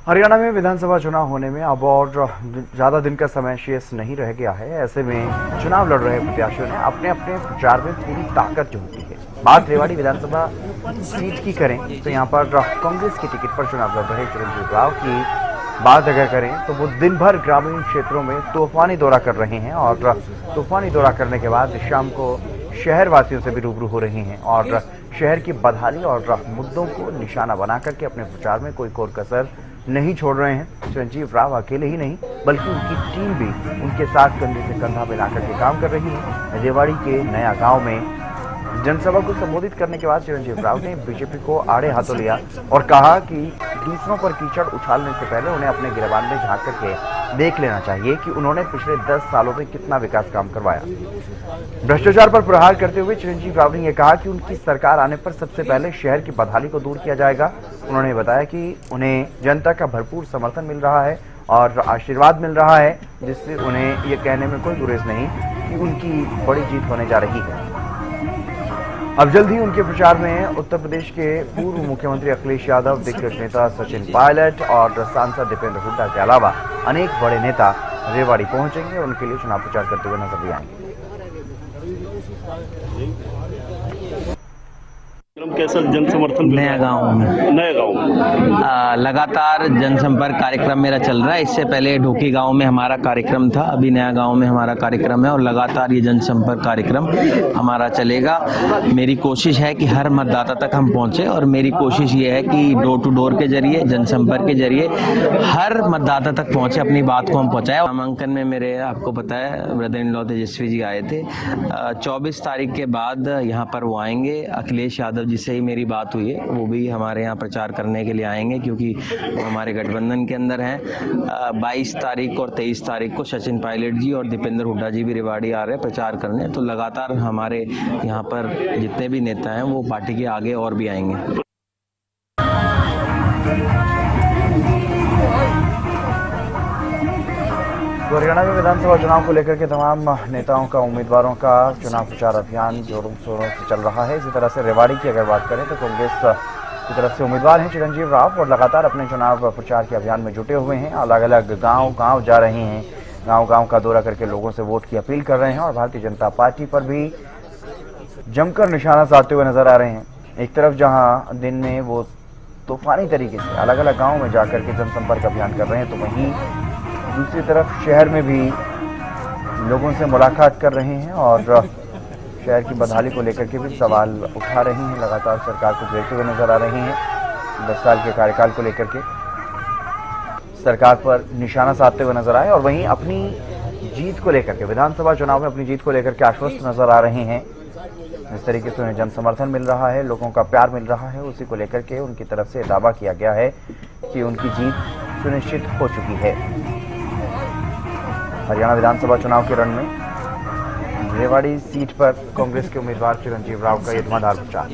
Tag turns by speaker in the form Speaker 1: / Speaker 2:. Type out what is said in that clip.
Speaker 1: हरियाणा में विधानसभा चुनाव होने में अब और ज्यादा दिन का समय शेष नहीं रह गया है। ऐसे में चुनाव लड़ रहे प्रत्याशियों ने अपने अपने प्रचार में पूरी ताकत झोंकी है। बात रेवाड़ी विधानसभा सीट की करें तो यहां पर कांग्रेस की टिकट पर चुनाव लड़ रहे चिरंजीव राव की बात अगर करें तो वो दिन भर ग्रामीण क्षेत्रों में तूफानी दौरा कर रहे हैं और तूफानी दौरा करने के बाद शाम को शहर वासियों से भी रूबरू हो रहे हैं और शहर की बदहाली और मुद्दों को निशाना बना करके अपने प्रचार में कोई कोर कसर नहीं छोड़ रहे हैं। चिरंजीव राव अकेले ही नहीं बल्कि उनकी टीम भी उनके साथ कंधे से कंधा मिलाकर के काम कर रही है। रेवाड़ी के नया गांव में जनसभा को संबोधित करने के बाद चिरंजीव राव ने बीजेपी को आड़े हाथों लिया और कहा कि दूसरों पर कीचड़ उछालने से पहले उन्हें अपने गिरबान में झांक करके देख लेना चाहिए कि उन्होंने पिछले 10 सालों में कितना विकास काम करवाया। भ्रष्टाचार पर प्रहार करते हुए चिरंजीव राव ने यह कहा कि उनकी सरकार आने पर सबसे पहले शहर की बदहाली को दूर किया जाएगा। उन्होंने बताया कि उन्हें जनता का भरपूर समर्थन मिल रहा है और आशीर्वाद मिल रहा है, जिससे उन्हें यह कहने में कोई गुरेज नहीं कि उनकी बड़ी जीत होने जा रही है। अब जल्द ही उनके प्रचार में उत्तर प्रदेश के पूर्व मुख्यमंत्री अखिलेश यादव, दिग्गज नेता सचिन पायलट और सांसद दीपेंद्र हुड्डा के अलावा अनेक बड़े नेता रेवाड़ी पहुंचेंगे और उनके लिए चुनाव प्रचार करते हुए नजर भी आएंगे।
Speaker 2: कैसा जन समर्थन
Speaker 3: नया गांव लगातार जनसंपर्क कार्यक्रम मेरा चल रहा है। इससे पहले ढोकी गांव में हमारा कार्यक्रम था, अभी नया गांव में हमारा कार्यक्रम है और लगातार ये जनसंपर्क कार्यक्रम हमारा चलेगा। मेरी कोशिश है कि हर मतदाता तक हम पहुंचे और मेरी कोशिश ये है कि डोर टू डोर के जरिए, जनसंपर्क के जरिए हर मतदाता तक पहुंचे, अपनी बात को हम पहुंचाए। नामांकन में मेरे, आपको पता है, brother in law Tejashwi ji आए थे। 24 तारीख के बाद यहाँ पर वो आएंगे। अखिलेश यादव जिससे ही मेरी बात हुई है वो भी हमारे यहाँ प्रचार करने के लिए आएंगे, क्योंकि वो हमारे गठबंधन के अंदर हैं। 22 तारीख और 23 तारीख को सचिन पायलट जी और दीपेंद्र हुड्डा जी भी रेवाड़ी आ रहे हैं प्रचार करने। तो लगातार हमारे यहाँ पर जितने भी नेता हैं वो पार्टी के आगे और भी आएंगे।
Speaker 1: हरियाणा में विधानसभा चुनाव को लेकर के तमाम नेताओं का, उम्मीदवारों का चुनाव प्रचार अभियान जोरों शोरों से चल रहा है। इसी तरह से रेवाड़ी की अगर बात करें तो कांग्रेस की तरफ से उम्मीदवार हैं चिरंजीव राव और लगातार अपने चुनाव प्रचार के अभियान में जुटे हुए हैं। अलग अलग गांव जा रहे हैं, गांव का दौरा करके लोगों से वोट की अपील कर रहे हैं और भारतीय जनता पार्टी पर भी जमकर निशाना साधते हुए नजर आ रहे हैं। एक तरफ जहां दिन में वो तूफानी तरीके से अलग अलग गाँव में जाकर के जनसंपर्क अभियान कर रहे हैं, तो वहीं दूसरी तरफ शहर में भी लोगों से मुलाकात कर रहे हैं और शहर की बदहाली को लेकर के भी सवाल उठा रहे हैं। लगातार सरकार को घेरते हुए नजर आ रहे हैं। 10 साल के कार्यकाल को लेकर के सरकार पर निशाना साधते हुए नजर आए और वहीं अपनी जीत को लेकर के, विधानसभा चुनाव में अपनी जीत को लेकर के आश्वस्त नजर आ रहे हैं। जिस तरीके से उन्हें जन समर्थन मिल रहा है, लोगों का प्यार मिल रहा है, उसी को लेकर के उनकी तरफ से दावा किया गया है कि उनकी जीत सुनिश्चित हो चुकी है। हरियाणा विधानसभा चुनाव के रण में रेवाड़ी सीट पर कांग्रेस के उम्मीदवार चिरंजीव राव का ये धुआंधार प्रचार।